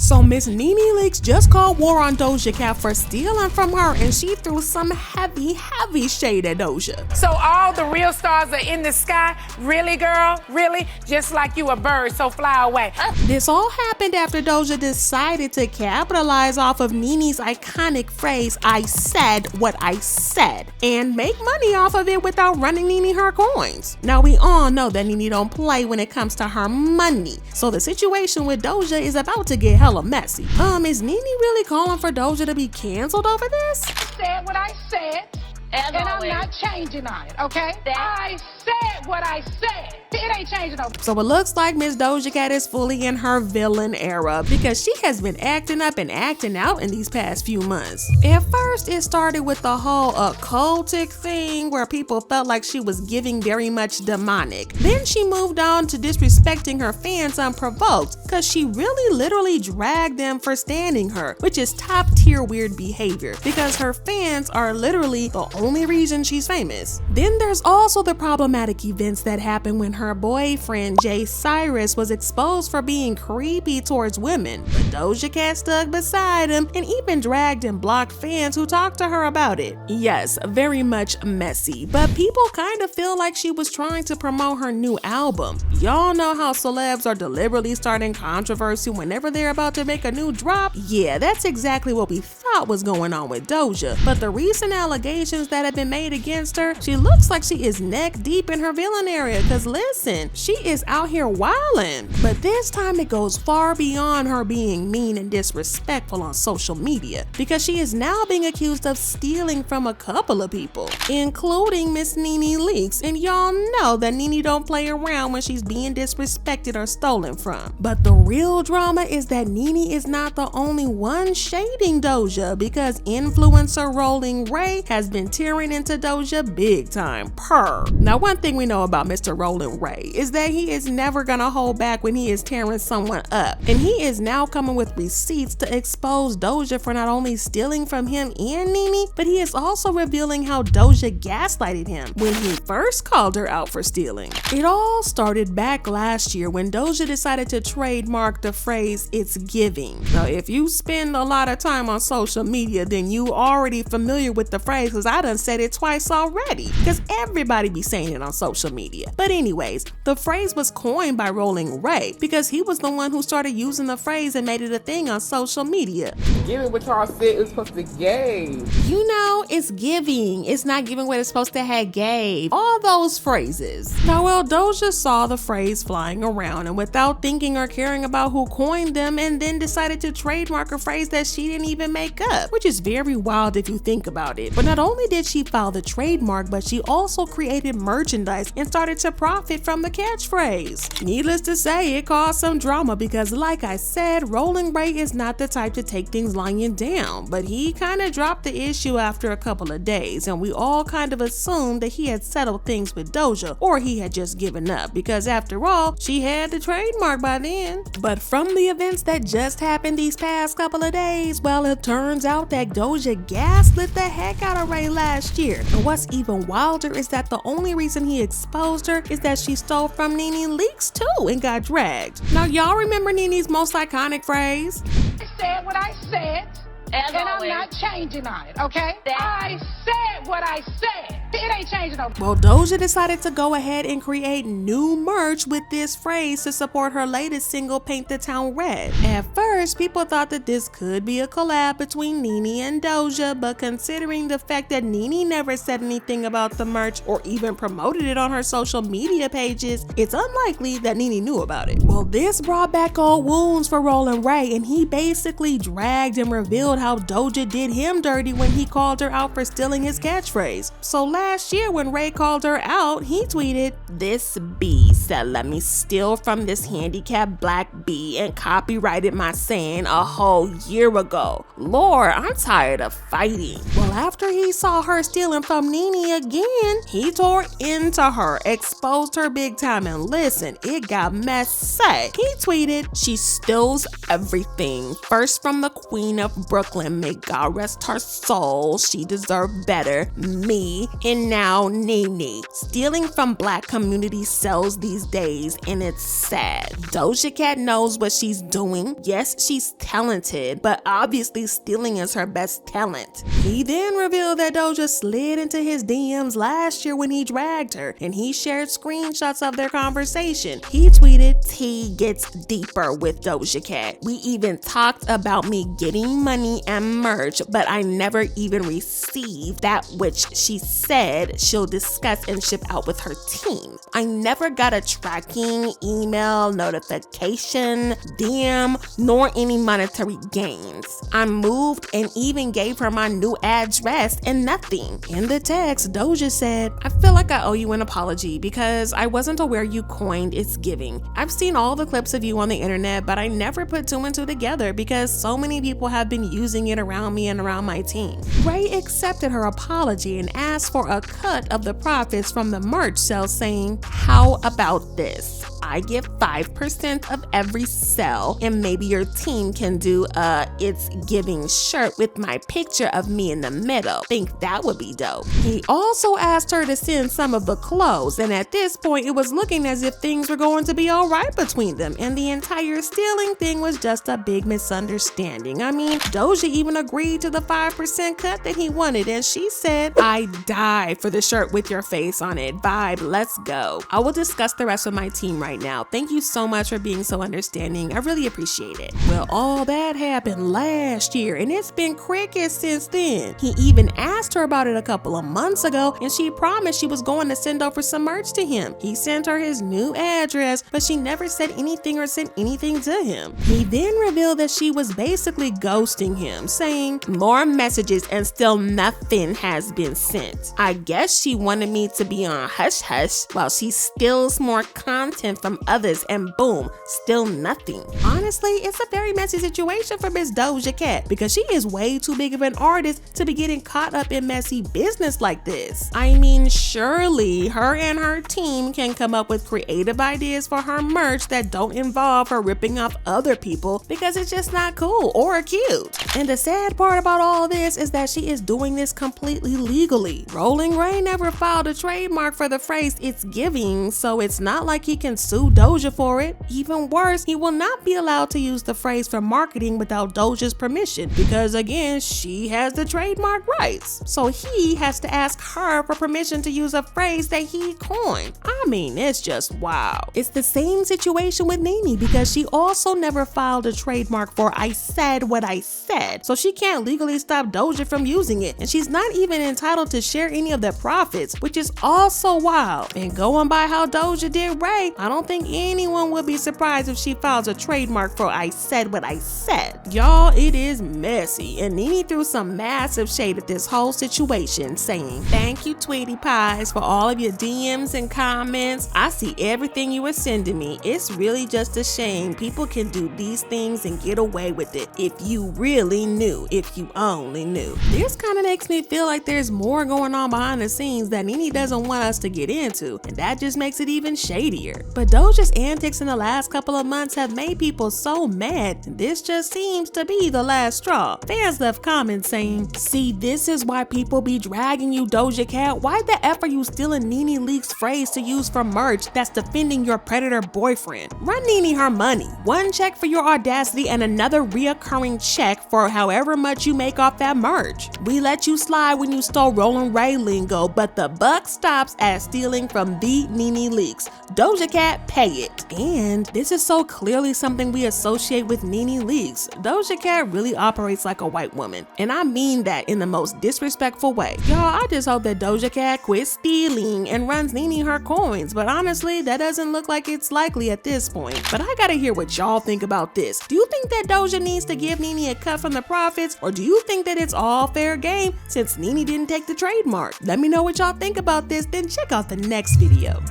So Miss Nene Leakes just called war on Doja Cat for stealing from her, and she threw some heavy shade at Doja. So all the real stars are in the sky? Really, girl? Really? Just like you a bird, so fly away. This all happened after Doja decided to capitalize off of Nene's iconic phrase, "I said what I said," and make money off of it without running Nene her coins. Now we all know that Nene don't play when it comes to her money, so the situation with Doja is about to get hella messy. Is Nene really calling for Doja to be canceled over this? I said what I said, and I'm not changing on it, okay? I said what I said. It ain't changing over. So it looks like Miss Doja Cat is fully in her villain era because she has been acting up and acting out in these past few months. At first, it started with the whole occultic thing where people felt like she was giving very much demonic. Then she moved on to disrespecting her fans unprovoked because she really literally dragged them for standing her, which is top tier weird behavior because her fans are literally the only reason she's famous. Then there's also the problematic events that happened when her boyfriend Jay Cyrus was exposed for being creepy towards women, but Doja Cat stuck beside him and even dragged and blocked fans who talked to her about it. Yes, very much messy, but people kind of feel like she was trying to promote her new album. Y'all know how celebs are deliberately starting controversy whenever they're about to make a new drop? Yeah, that's exactly what we thought was going on with Doja, but the recent allegations that have been made against her, she looks like she is neck deep in her villain area, cause listen, she is out here wildin'. But this time it goes far beyond her being mean and disrespectful on social media, because she is now being accused of stealing from a couple of people, including Miss Nene Leakes, and y'all know that Nene don't play around when she's being disrespected or stolen from. But the real drama is that Nene is not the only one shading Doja, because influencer Rolling Ray has been tearing into Doja big time. Now one thing we know about Mr. Rolling Ray is that he is never gonna hold back when he is tearing someone up, and he is now coming with receipts to expose Doja for not only stealing from him and Nene, but he is also revealing how Doja gaslighted him when he first called her out for stealing. It all started back last year when Doja decided to trademark the phrase "it's giving." Now if you spend a lot of time on social media, then you already familiar with the phrase, because I done said it twice already, because everybody be saying it on social media. But anyways, the phrase was coined by Rolling Ray because he was the one who started using the phrase and made it a thing on social media. Give it what y'all said it was supposed to give. You know, it's giving. It's not giving what it's supposed to have gave. All those phrases. Now, well, Doja saw the phrase flying around and without thinking or caring about who coined them, and then decided to trademark a phrase that she didn't even make up, which is very wild if you think about it. But not only did she file the trademark, but she also created merchandise and started to profit from the catchphrase. Needless to say, it caused some drama because, like I said, Rolling Ray is not the type to take things lying down, but he kind of dropped the issue after a couple of days, and we all kind of assumed that he had settled things with Doja, or he had just given up, because after all, she had the trademark by then. But from the events that just happened these past couple of days, well, it turns out that Doja gaslit the heck out of Ray last year. And what's even wilder is that the only reason he exposed her is that she stole from Nene Leakes too and got dragged. Now y'all remember Nene's most iconic phrase? I said what I said, and I'm not changing on it, okay? I said what I said. It ain't changing over. Well, Doja decided to go ahead and create new merch with this phrase to support her latest single, Paint the Town Red. At first, people thought that this could be a collab between Nene and Doja, but considering the fact that Nene never said anything about the merch or even promoted it on her social media pages, it's unlikely that Nene knew about it. Well, this brought back old wounds for Rolling Ray, and he basically dragged and revealed how Doja did him dirty when he called her out for stealing his catchphrase. So last year when Ray called her out, he tweeted, "This bee said let me steal from this handicapped black bee and copyrighted my saying a whole year ago. Lord, I'm tired of fighting." Well, after he saw her stealing from Nene again, he tore into her, exposed her big time, and listen, it got messy. He tweeted, "She steals everything. First from the Queen of Brooklyn, may God rest her soul. She deserved better. Me, And now Nene. Stealing from black community sells these days, and it's sad. Doja Cat knows what she's doing. Yes, she's talented, but obviously stealing is her best talent. He then revealed that Doja slid into his DMs last year when he dragged her, and he shared screenshots of their conversation. He tweeted, "Tea gets deeper with Doja Cat. We even talked about me getting money and merch, but I never even received that which she said she'll discuss and ship out with her team. I never got a tracking, email, notification, DM, nor any monetary gains. I moved and even gave her my new address and nothing." In the text, Doja said, "I feel like I owe you an apology because I wasn't aware you coined It's Giving. I've seen all the clips of you on the internet, but I never put two and two together because so many people have been using it around me and around my team." Ray accepted her apology and asked for a cut of the profits from the merch sales, saying, "How about this? I give 5% of every sale, and maybe your team can do a It's Giving shirt with my picture of me in the middle. Think that would be dope." He also asked her to send some of the clothes, and at this point it was looking as if things were going to be alright between them, and the entire stealing thing was just a big misunderstanding. I mean, Doja even agreed to the 5% cut that he wanted, and she said, "I die for the shirt with your face on it. Vibe, let's go. I will discuss the rest with my team right now. Thank you so much for being so understanding. I really appreciate it." Well, all that happened last year, and it's been crickets since then. He even asked her about it a couple of months ago, and she promised she was going to send over some merch to him. He sent her his new address, but she never said anything or sent anything to him. He then revealed that she was basically ghosting him, saying, "More messages and still nothing has been sent. I guess she wanted me to be on hush hush while she steals more content from others, and boom, still nothing." Honestly, it's a very messy situation for Miss Doja Cat because she is way too big of an artist to be getting caught up in messy business like this. I mean, surely her and her team can come up with creative ideas for her merch that don't involve her ripping off other people because it's just not cool or cute. And the sad part about all this is that she is doing this completely legally. Rolling Ray never filed a trademark for the phrase "It's Giving," so it's not like he can sue Doja for it. Even worse, he will not be allowed to use the phrase for marketing without Doja's permission because, again, she has the trademark rights. So he has to ask her for permission to use a phrase that he coined. I mean, it's just wow. It's the same situation with Nene because she also never filed a trademark for "I said what I said," so she can't legally stop Doja from using it, and she's not even entitled to share any of the profits, which is also wild. And going by how Doja did Ray, I don't think anyone would be surprised if she files a trademark for "I said what I said." Y'all, it is messy, and Nene threw some massive shade at this whole situation, saying, "Thank you, Tweety Pies, for all of your DMs and comments. I see everything you were sending me. It's really just a shame people can do these things and get away with it. If you really knew, if you only knew." This kind of makes me feel like there's more going on behind the scenes that Nene doesn't want us to get into, and that just makes it even shadier. But Doja's antics in the last couple of months have made people so mad, this just seems to be the last straw. Fans left comments saying, "See, this is why people be dragging you, Doja Cat. Why the F are you stealing Nene Leak's phrase to use for merch that's defending your predator boyfriend? Run Nene her money. One check for your audacity and another reoccurring check for however much you make off that merch. We let you slide when you stole Rolling Ray lingo, but the buck stops at stealing from the Nene Leaks. Doja Cat, pay it." And this is so clearly something we associate with Nene Leaks. Doja Cat really operates like a white woman, and I mean that in the most disrespectful way. Y'all, I just hope that Doja Cat quits stealing and runs Nene her coins, but honestly, that doesn't look like it's likely at this point. But I gotta hear what y'all think about this. Do you think that Doja needs to give Nene a cut from the profits, or do you think that it's all fair game since Nene didn't take the trademark? Let me know what y'all think about this, then check out the next video.